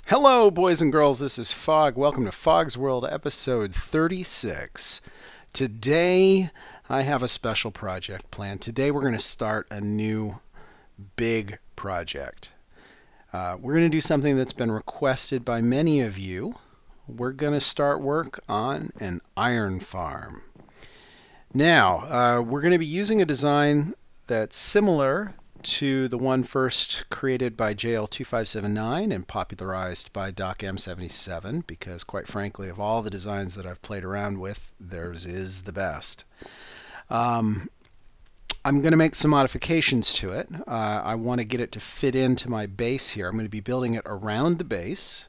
Hello, boys and girls. This is Fog. Welcome to Fog's World, episode 36. Today, I have a special project planned. Today, we're going to start a new big project. We're going to do something that's been requested by many of you. We're going to start work on an iron farm. Now, we're going to be using a design that's similar to the one first created by JL2579 and popularized by Doc M77, because quite frankly, of all the designs that I've played around with, theirs is the best. I'm going to make some modifications to it. I want to get it to fit into my base here. I'm going to be building it around the base,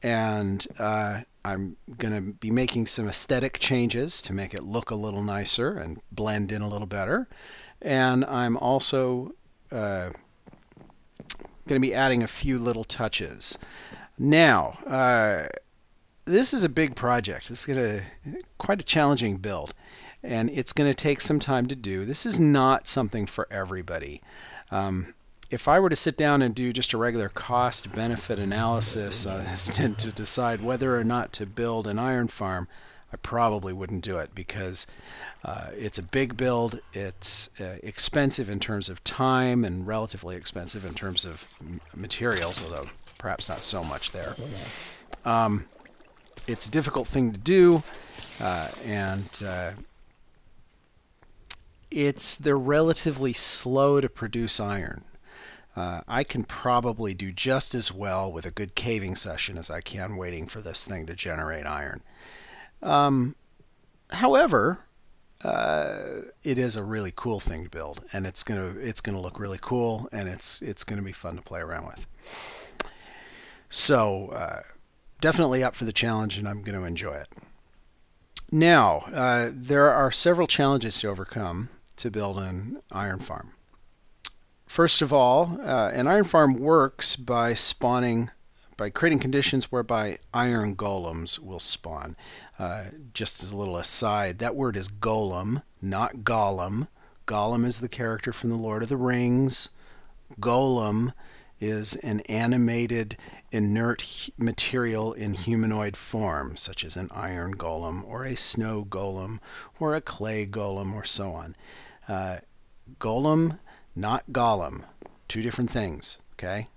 and I'm going to be making some aesthetic changes to make it look a little nicer and blend in a little better. And I'm also going to be adding a few little touches. Now, this is a big project. This is quite a challenging build, and it's going to take some time to do. This is not something for everybody. If I were to sit down and do just a regular cost-benefit analysis to decide whether or not to build an iron farm, I probably wouldn't do it, because it's a big build. It's expensive in terms of time and relatively expensive in terms of materials, although perhaps not so much there. It's a difficult thing to do, and they're relatively slow to produce iron. I can probably do just as well with a good caving session as I can waiting for this thing to generate iron. However, it is a really cool thing to build, and it's gonna look really cool, and it's gonna be fun to play around with. So definitely up for the challenge, and I'm going to enjoy it. Now, there are several challenges to overcome to build an iron farm. First of all, an iron farm works by creating conditions whereby iron golems will spawn. Just as a little aside, that word is golem, not Gollum. Gollum is the character from the Lord of the Rings. Golem is an animated, inert material in humanoid form, such as an iron golem, or a snow golem, or a clay golem, or so on. Golem, not Gollum. Two different things, okay?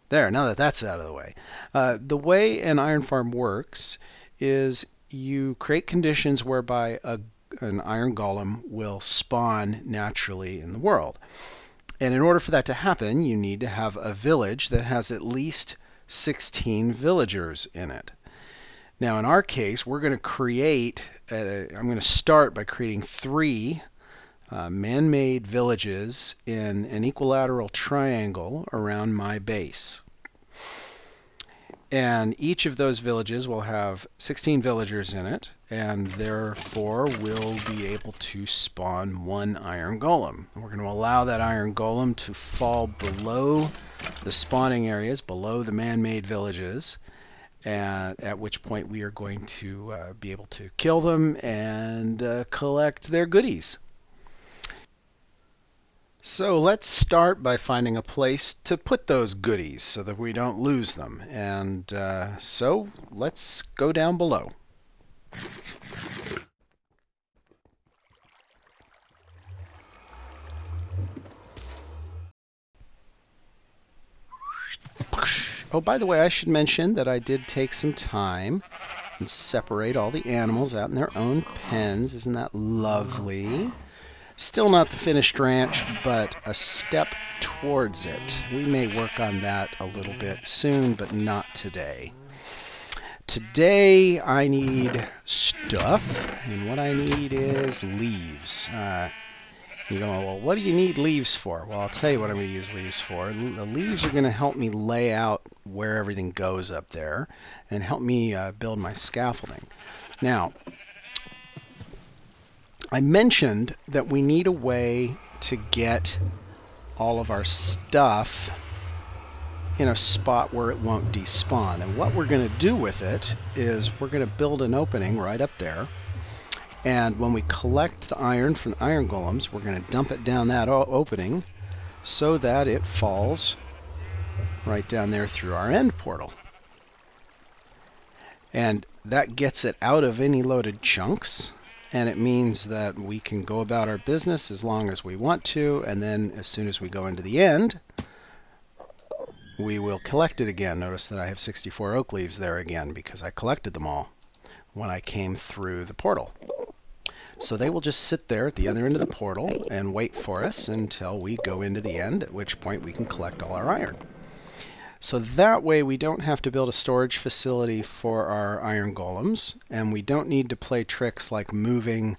There, now that that's out of the way. The way an iron farm works is you create conditions whereby an iron golem will spawn naturally in the world. And in order for that to happen, you need to have a village that has at least 16 villagers in it. Now, in our case, we're going to create, I'm going to start by creating 3 man-made villages in an equilateral triangle around my base. And each of those villages will have 16 villagers in it, and therefore will be able to spawn 1 iron golem. We're going to allow that iron golem to fall below the spawning areas, below the man-made villages, and at which point we are going to be able to kill them and collect their goodies. So let's start by finding a place to put those goodies so that we don't lose them. And so let's go down below. Oh, by the way, I should mention that I did take some time and separate all the animals out in their own pens. Isn't that lovely? Still not the finished ranch, but a step towards it. We may work on that a little bit soon, but not today. Today I need stuff, and what I need is leaves. You go, well, what do you need leaves for? Well, I'll tell you what I'm going to use leaves for. The leaves are going to help me lay out where everything goes up there and help me build my scaffolding. Now, I mentioned that we need a way to get all of our stuff in a spot where it won't despawn. And what we're going to do with it is we're going to build an opening right up there. And when we collect the iron from the iron golems, we're going to dump it down that opening so that it falls right down there through our end portal. And that gets it out of any loaded chunks, and it means that we can go about our business as long as we want to, and then as soon as we go into the end, we will collect it again. Notice that I have 64 oak leaves there again because I collected them all when I came through the portal. So they will just sit there at the other end of the portal and wait for us until we go into the end, at which point we can collect all our iron. So that way we don't have to build a storage facility for our iron golems, and we don't need to play tricks like moving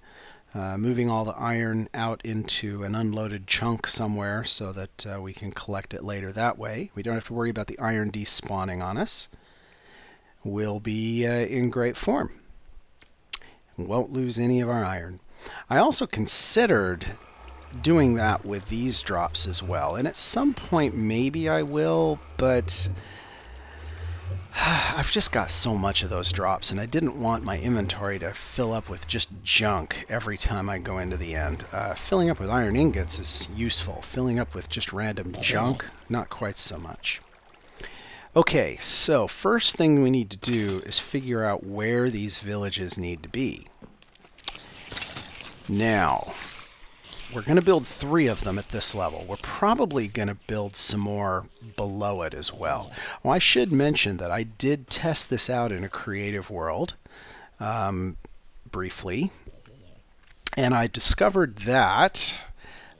all the iron out into an unloaded chunk somewhere so that we can collect it later that way. We don't have to worry about the iron despawning on us. We'll be in great form. Won't lose any of our iron. I also considered doing that with these drops as well, and at some point maybe I will, but I've just got so much of those drops, and I didn't want my inventory to fill up with just junk every time I go into the end. Filling up with iron ingots is useful. Filling up with just random junk, not quite so much. Okay, so first thing we need to do is figure out where these villages need to be. Now, we're going to build 3 of them at this level. We're probably going to build some more below it as well. Well, I should mention that I did test this out in a creative world briefly, and I discovered that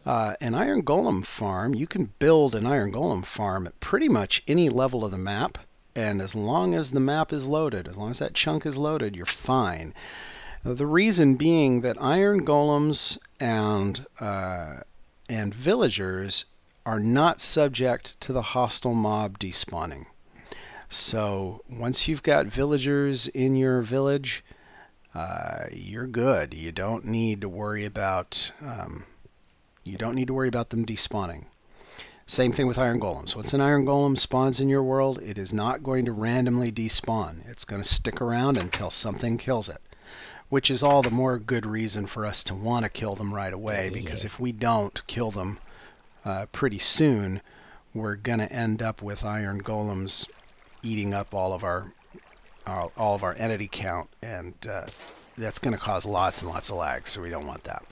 an iron golem farm, you can build an iron golem farm at pretty much any level of the map, and as long as the map is loaded, as long as that chunk is loaded, you're fine. The reason being that iron golems and villagers are not subject to the hostile mob despawning. So once you've got villagers in your village, you're good. You don't need to worry about them despawning. Same thing with iron golems. Once an iron golem spawns in your world, it is not going to randomly despawn. It's going to stick around until something kills it, which is all the more good reason for us to want to kill them right away, because if we don't kill them pretty soon, we're going to end up with iron golems eating up all of our entity count, and that's going to cause lots and lots of lag, so we don't want that.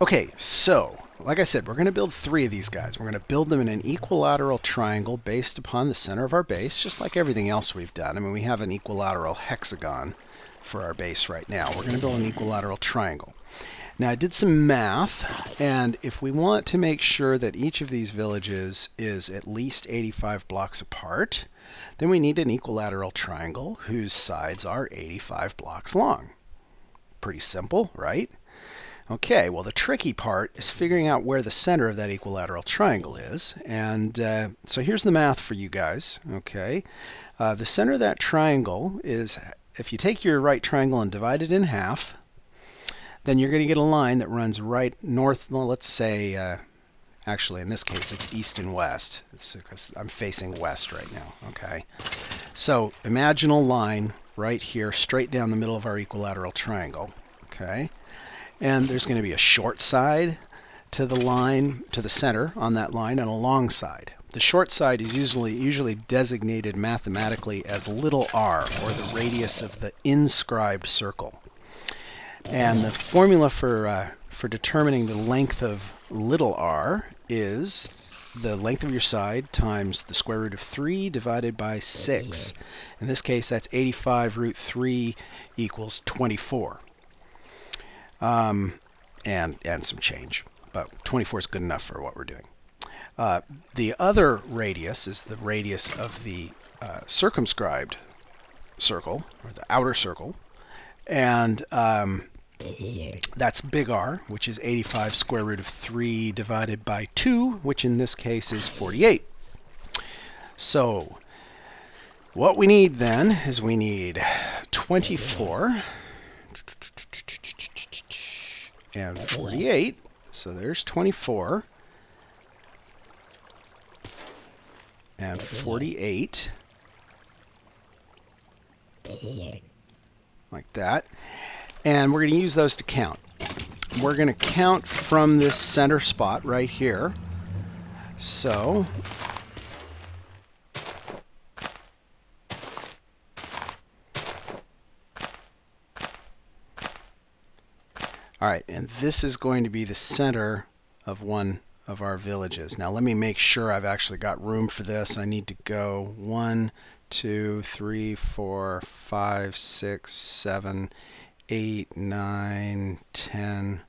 Okay, so like I said, we're going to build 3 of these guys. We're going to build them in an equilateral triangle based upon the center of our base, just like everything else we've done. I mean, we have an equilateral hexagon for our base right now. We're going to build an equilateral triangle. Now, I did some math, and if we want to make sure that each of these villages is at least 85 blocks apart, then we need an equilateral triangle whose sides are 85 blocks long. Pretty simple, right? Okay, well, the tricky part is figuring out where the center of that equilateral triangle is, and so here's the math for you guys. Okay, the center of that triangle is, if you take your right triangle and divide it in half, then you're going to get a line that runs right north. Well, let's say, actually in this case it's east and west, because I'm facing west right now. Okay, so imagine a line right here straight down the middle of our equilateral triangle. Okay, and there's going to be a short side to the line, to the center on that line, and a long side. The short side is usually designated mathematically as little r, or the radius of the inscribed circle. And the formula for determining the length of little r is the length of your side times the square root of 3 divided by 6. In this case, that's 85 root 3 equals 24. And some change, but 24 is good enough for what we're doing. The other radius is the radius of the circumscribed circle, or the outer circle, and that's big R, which is 85 square root of 3 divided by 2, which in this case is 48. So what we need then is we need 24 and 48. So there's 24 and 48, like that. And we're going to use those to count. We're going to count from this center spot right here. So All right, and this is going to be the center of one of our villages. Now let me make sure I've actually got room for this. I need to go 1, 2, 3, 4, 5, 6, 7, 8, 9, 10,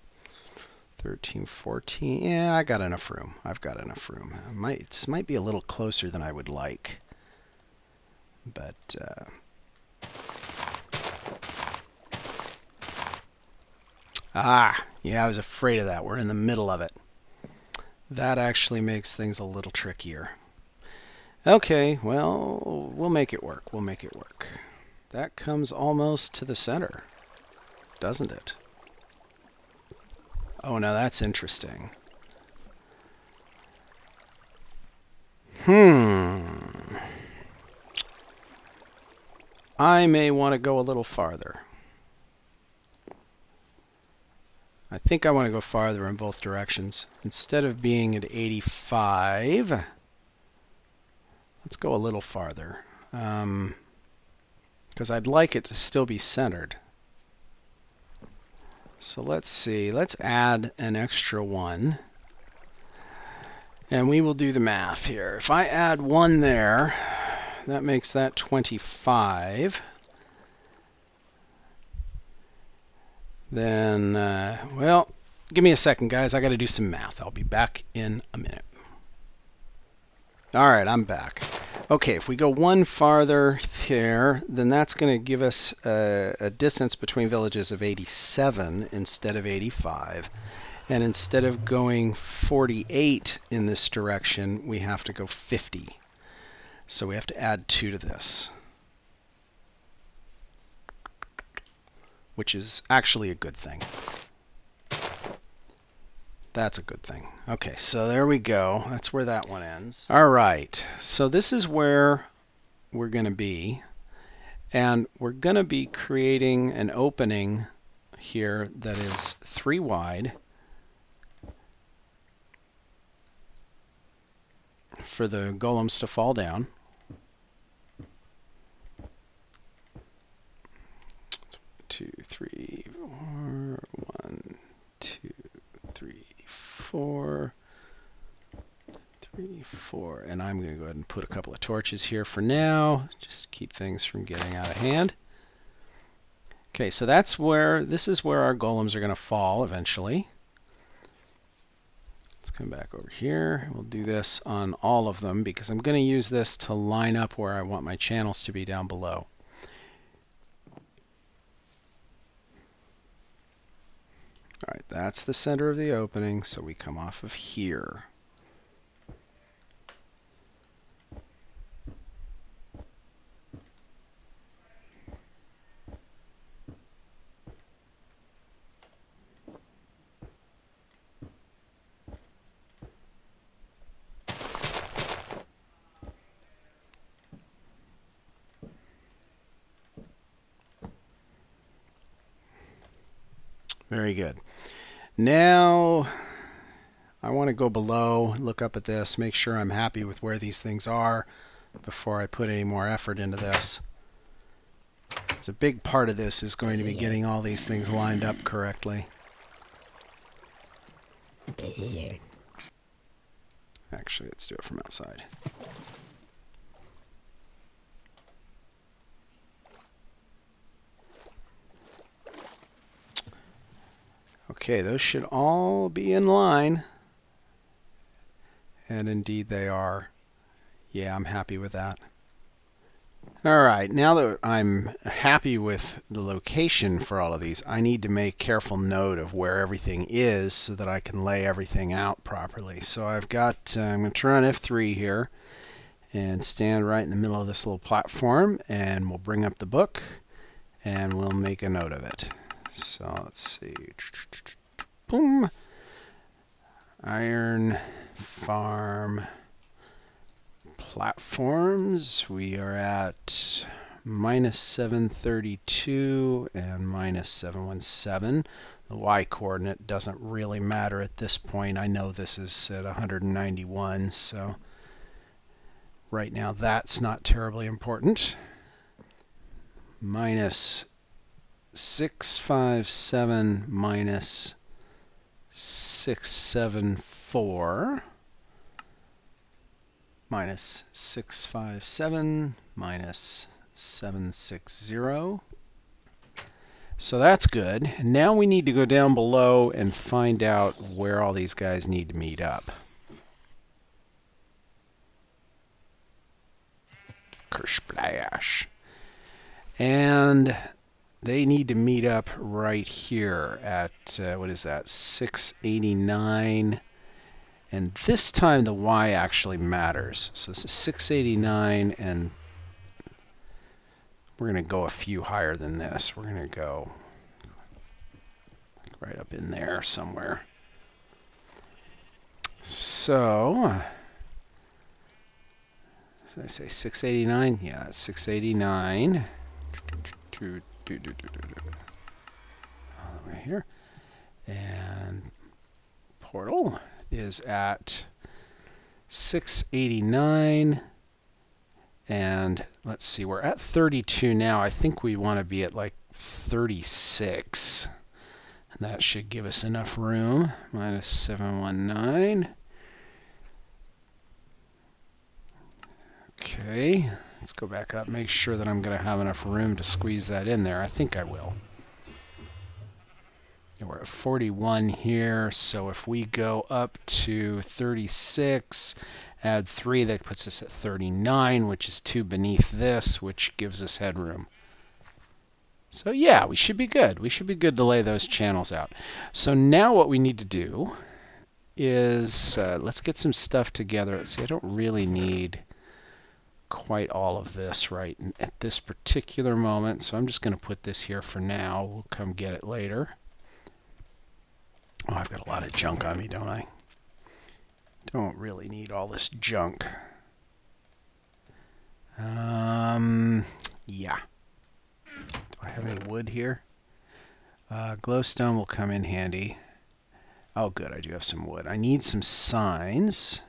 13, 14. Yeah, I got enough room. I've got enough room. This might be a little closer than I would like. But yeah, I was afraid of that. We're in the middle of it. That actually makes things a little trickier. Okay, well, we'll make it work. We'll make it work. That comes almost to the center, doesn't it? Oh, now that's interesting. I may want to go a little farther. I think I want to go farther in both directions. Instead of being at 85, let's go a little farther. Because I'd like it to still be centered. So let's see. Let's add an extra 1. And we will do the math here. If I add 1 there, that makes that 25. Then, well, give me a second, guys. I got to do some math. I'll be back in a minute. All right, I'm back. Okay, if we go 1 farther there, then that's going to give us a distance between villages of 87 instead of 85. And instead of going 48 in this direction, we have to go 50. So we have to add 2 to this, which is actually a good thing. That's a good thing. Okay, so there we go. That's where that one ends. All right, so this is where we're going to be. And we're going to be creating an opening here that is 3 wide for the golems to fall down. 2, 3, 4, 1, 2, 3, 4, 3, 4, and I'm going to go ahead and put a couple of torches here for now, just to keep things from getting out of hand. Okay, so this is where our golems are going to fall eventually. Let's come back over here. We'll do this on all of them because I'm going to use this to line up where I want my channels to be down below. All right, that's the center of the opening, so we come off of here. Very good. Now I want to go below, look up at this, make sure I'm happy with where these things are before I put any more effort into this. So a big part of this is going to be getting all these things lined up correctly. Actually, let's do it from outside. Okay, those should all be in line. And indeed they are. Yeah, I'm happy with that. All right, now that I'm happy with the location for all of these, I need to make careful note of where everything is so that I can lay everything out properly. So I've got, I'm going to turn on F3 here and stand right in the middle of this little platform, and we'll bring up the book and we'll make a note of it. So let's see. Boom. Iron Farm platforms. We are at -732 and -717. The Y coordinate doesn't really matter at this point. I know this is at 191, so right now that's not terribly important. 657 minus 674 minus 657 minus 760. So that's good. Now we need to go down below and find out where all these guys need to meet up. Kersplash. And they need to meet up right here at, what is that, 689. And this time the Y actually matters. So this is 689, and we're going to go a few higher than this. We're going to go right up in there somewhere. So, did I say 689? Yeah, it's 689. All the way here. And portal is at 689. And let's see, we're at 32 now. I think we want to be at like 36. And that should give us enough room. Minus 719. Okay, let's go back up, make sure that I'm going to have enough room to squeeze that in there. I think I will. And we're at 41 here, so if we go up to 36, add 3, that puts us at 39, which is 2 beneath this, which gives us headroom. So yeah, we should be good. We should be good to lay those channels out. So now what we need to do is, let's get some stuff together. Let's see, I don't really need quite all of this right at this particular moment, so I'm just going to put this here for now. We'll come get it later. Oh, I've got a lot of junk on me, don't I? Don't really need all this junk. Yeah. Do I have any wood here? Glowstone will come in handy. Oh, good, I do have some wood. I need some signs.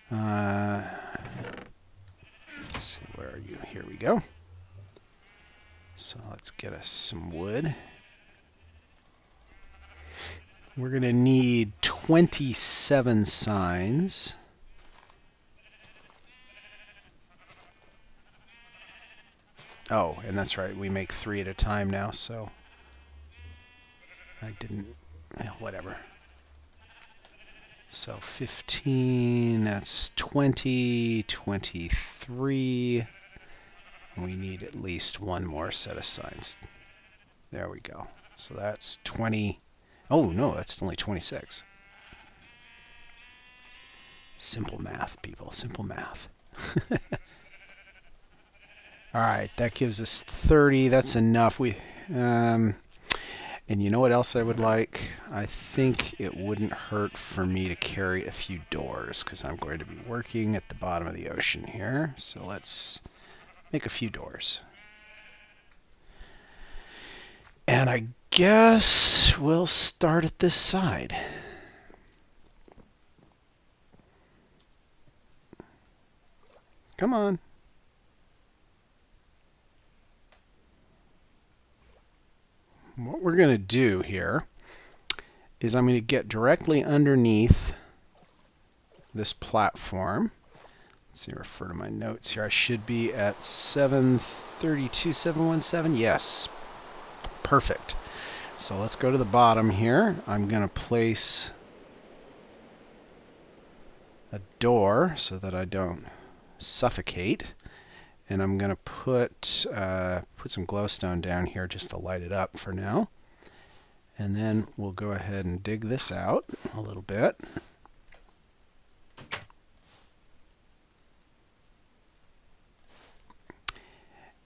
Let's see, where are you? Here we go. So let's get us some wood. We're going to need 27 signs. Oh, and that's right, we make 3 at a time now, so I didn't, well, whatever. So 15, that's 20, 23. We need at least one more set of signs. There we go. So that's 20. Oh, no, that's only 26. Simple math, people. Simple math. All right, that gives us 30. That's enough. And you know what else I would like? I think it wouldn't hurt for me to carry a few doors, because I'm going to be working at the bottom of the ocean here. So let's make a few doors. And I guess we'll start at this side. Come on. What we're going to do here is I'm going to get directly underneath this platform. Let's see, refer to my notes here. I should be at 732, 717. Yes. Perfect. So let's go to the bottom here. I'm going to place a door so that I don't suffocate. And I'm going to put some glowstone down here just to light it up for now. And then we'll go ahead and dig this out a little bit.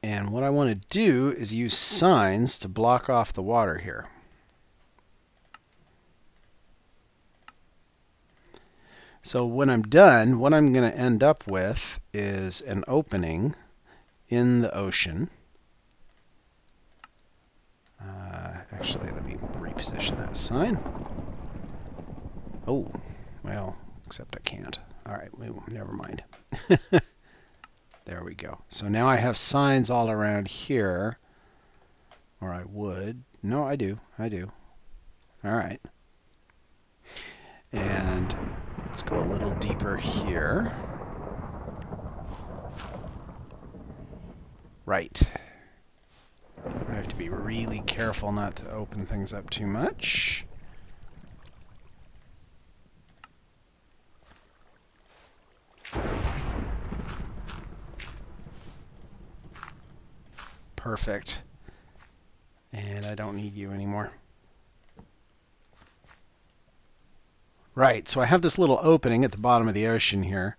And what I want to do is use signs to block off the water here. So when I'm done, what I'm going to end up with is an opening in the ocean. Actually, let me reposition that sign. Oh, well, except I can't. All right, never mind. There we go. So now I have signs all around here Or I would. No, I do. I do. All right. And let's go a little deeper here. Right. I have to be really careful not to open things up too much. Perfect. And I don't need you anymore. Right, so I have this little opening at the bottom of the ocean here.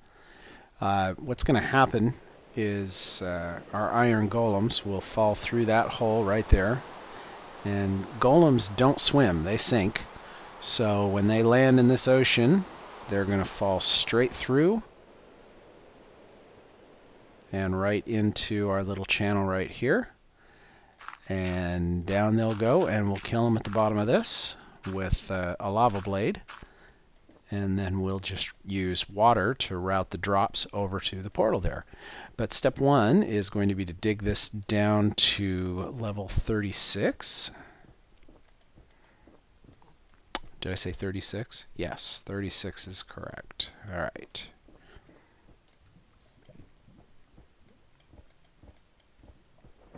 What's going to happen is our iron golems will fall through that hole right there. And golems don't swim, they sink. So when they land in this ocean, they're going to fall straight through and right into our little channel right here. And down they'll go, and we'll kill them at the bottom of this with a lava blade. And then we'll just use water to route the drops over to the portal there. But step one is going to be to dig this down to level 36. Did I say 36? Yes, 36 is correct. All right.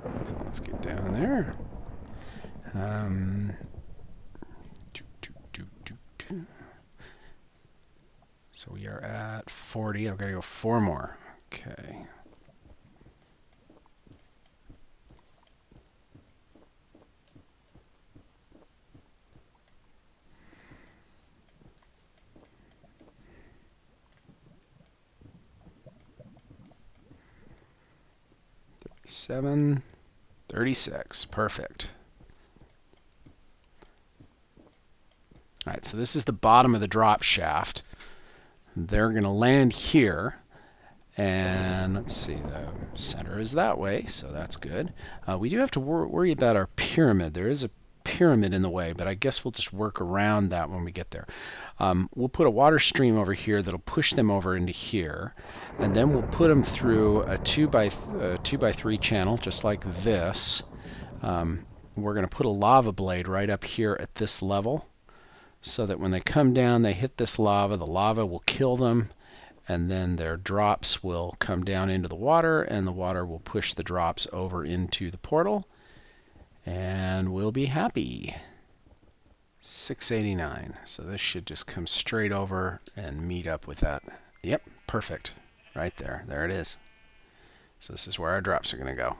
So let's get down there. So we are at 40. I've got to go 4 more. Okay. Seven, 36. Perfect. All right, so this is the bottom of the drop shaft. They're going to land here, and let's see, the center is that way, so that's good. We do have to worry about our pyramid. There is a pyramid in the way, but I guess we'll just work around that when we get there. We'll put a water stream over here that'll push them over into here, and then we'll put them through a 2x3 channel, just like this. We're going to put a lava blade right up here at this level, so that when they come down, they hit this lava, the lava will kill them, and then their drops will come down into the water, and the water will push the drops over into the portal, and we'll be happy. 689. So this should just come straight over and meet up with that. Yep, perfect. Right there. There it is. So this is where our drops are going to go.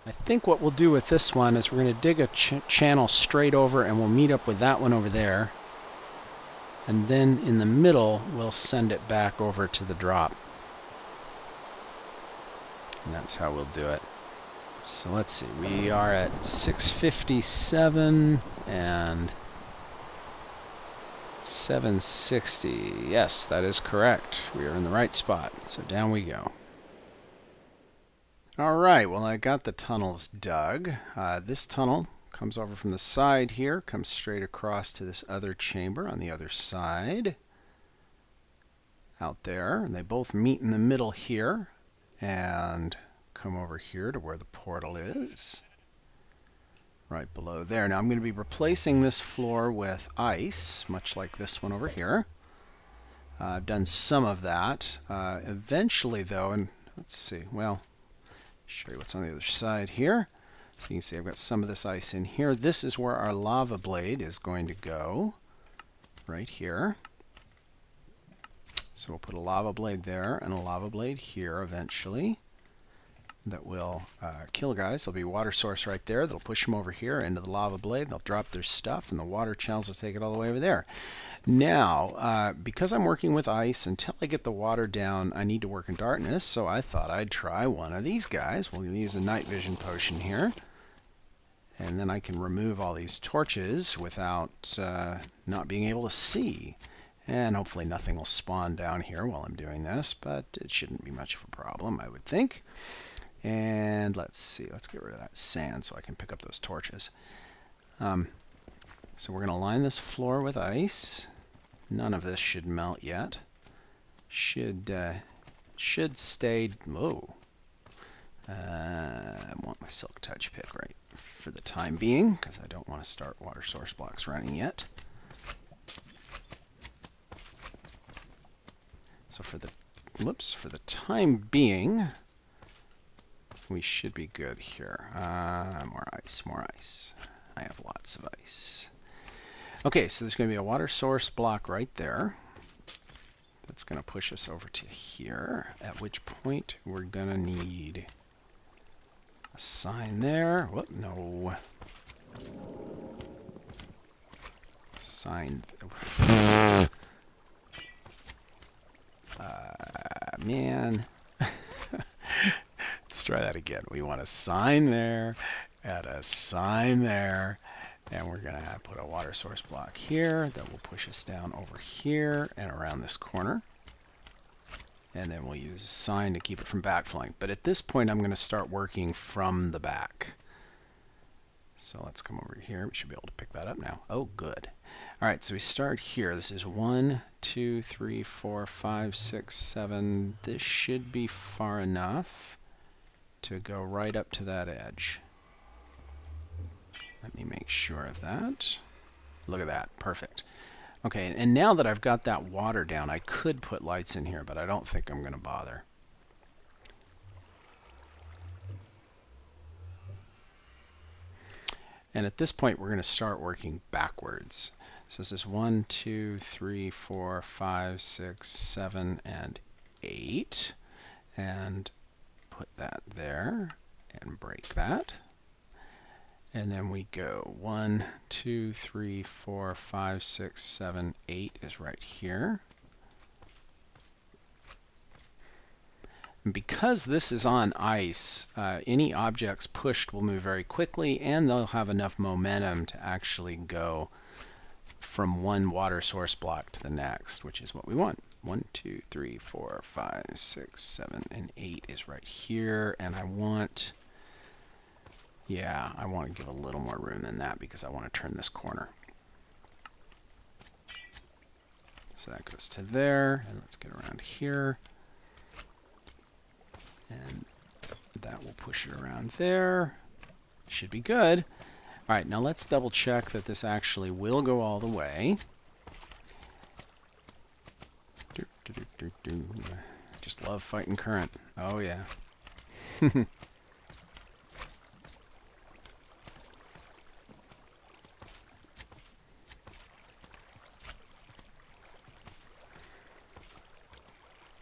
I think what we'll do with this one is we're going to dig a channel straight over, and we'll meet up with that one over there. And then in the middle, we'll send it back over to the drop. And that's how we'll do it. So let's see, we are at 657 and 760. Yes, that is correct. We are in the right spot. So down we go. All right, well, I got the tunnels dug. This tunnel comes over from the side here, comes straight across to this other chamber on the other side. Out there, and they both meet in the middle here, and come over here to where the portal is. Right below there. Now I'm going to be replacing this floor with ice, much like this one over here. I've done some of that. Eventually, though, and let's see, well, show you what's on the other side here. So you can see I've got some of this ice in here. This is where our lava blade is going to go, right here. So we'll put a lava blade there and a lava blade here eventually. That will kill guys. There'll be a water source right there that'll push them over here into the lava blade. They'll drop their stuff, and the water channels will take it all the way over there. Now, because I'm working with ice, until I get the water down, I need to work in darkness, so I thought I'd try one of these guys. We'll use a night vision potion here, and then I can remove all these torches without not being able to see. And hopefully nothing will spawn down here while I'm doing this, but it shouldn't be much of a problem, I would think. And let's see, let's get rid of that sand so I can pick up those torches. So we're going to line this floor with ice. None of this should melt yet. Should stay, whoa, I want my silk touch pick right for the time being because I don't want to start water source blocks running yet. So for the time being, we should be good here. More ice, more ice. I have lots of ice. Okay, so there's going to be a water source block right there. That's going to push us over to here, at which point we're going to need a sign there. Whoop, no. Sign. Man. Let's try that again. We want a sign there, and a sign there, and we're going to put a water source block here that will push us down over here and around this corner. And then we'll use a sign to keep it from backflowing. But at this point, I'm going to start working from the back. So let's come over here. We should be able to pick that up now. Oh, good. All right, so we start here. This is 1, 2, 3, 4, 5, 6, 7. This should be far enough to go right up to that edge. Let me make sure of that. Look at that. Perfect. Okay, and now that I've got that water down, I could put lights in here, but I don't think I'm going to bother. And at this point, we're going to start working backwards. So this is 1, 2, 3, 4, 5, 6, 7, and 8. And put that there and break that. And then we go 1, 2, 3, 4, 5, 6, 7, 8 is right here. And because this is on ice, any objects pushed will move very quickly, and they'll have enough momentum to actually go from one water source block to the next, which is what we want. 1, 2, 3, 4, 5, 6, 7, and 8 is right here, and I want... Yeah, I want to give a little more room than that because I want to turn this corner. So that goes to there, and let's get around here. And that will push it around there. Should be good. All right, now let's double check that this actually will go all the way. Just love fighting current. Oh, yeah.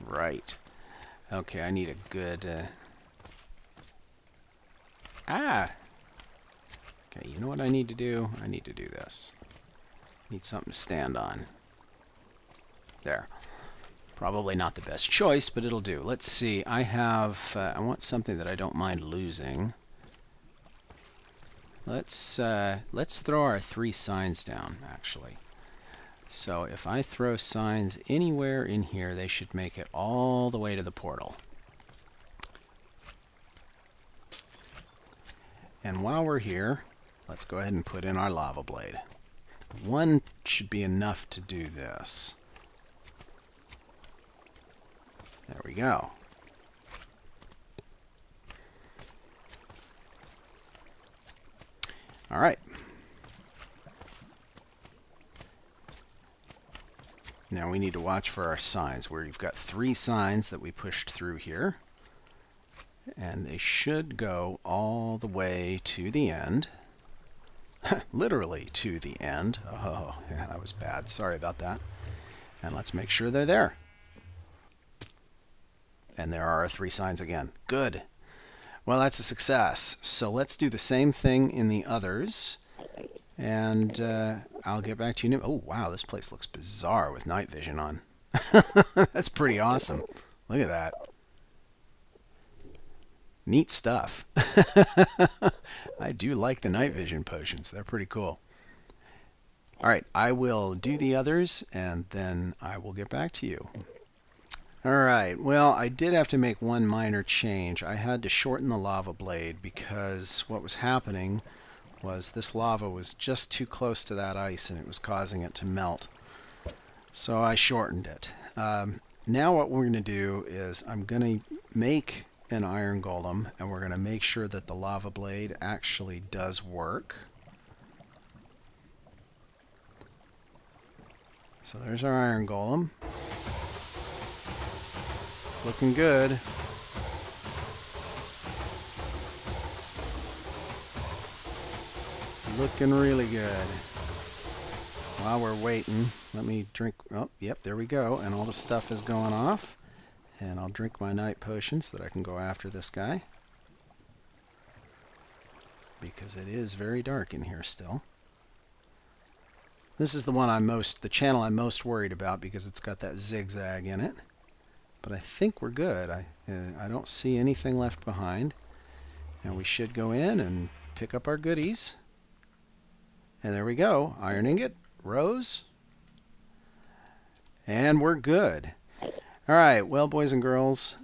Right. Okay, I need a good... Okay, you know what I need to do? I need to do this. I need something to stand on. There. Probably not the best choice, but it'll do. Let's see. I have... I want something that I don't mind losing. Let's throw our 3 signs down, actually. So if I throw signs anywhere in here, they should make it all the way to the portal. And while we're here, let's go ahead and put in our lava blade. 1 should be enough to do this. There we go. All right. Now we need to watch for our signs, where you've got 3 signs that we pushed through here. And they should go all the way to the end. Literally to the end. Oh, yeah, that was bad. Sorry about that. And let's make sure they're there. And there are our 3 signs again. Good. Well, that's a success. So let's do the same thing in the others. And I'll get back to you. Oh, wow, this place looks bizarre with night vision on. That's pretty awesome. Look at that. Neat stuff. I do like the night vision potions. They're pretty cool. All right, I will do the others, and then I will get back to you. All right, well, I did have to make one minor change. I had to shorten the lava blade because what was happening was this lava was just too close to that ice and it was causing it to melt. So I shortened it. Now what we're going to do is I'm going to make an iron golem, and we're going to make sure that the lava blade actually does work. So there's our iron golem. Looking good. Looking really good. While we're waiting, let me drink. Oh, yep, there we go. And all the stuff is going off. And I'll drink my night potion so that I can go after this guy. Because it is very dark in here still. This is the channel I'm most worried about because it's got that zigzag in it. But I think we're good. I don't see anything left behind. And we should go in and pick up our goodies. And there we go. Iron ingot, rose. And we're good. All right, well, boys and girls,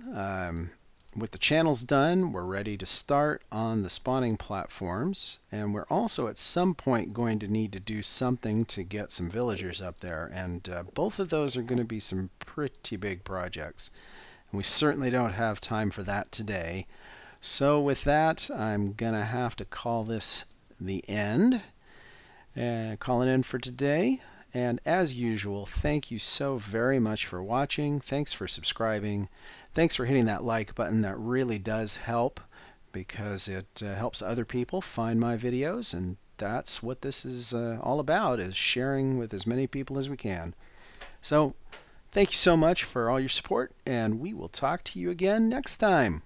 with the channels done, we're ready to start on the spawning platforms. And we're also at some point going to need to do something to get some villagers up there. And both of those are going to be some pretty big projects. And we certainly don't have time for that today. So with that, I'm going to have to call this the end. Calling in for today. And as usual, thank you so very much for watching. Thanks for subscribing. Thanks for hitting that like button. That really does help because it helps other people find my videos. And that's what this is all about, is sharing with as many people as we can. So thank you so much for all your support, and we will talk to you again next time.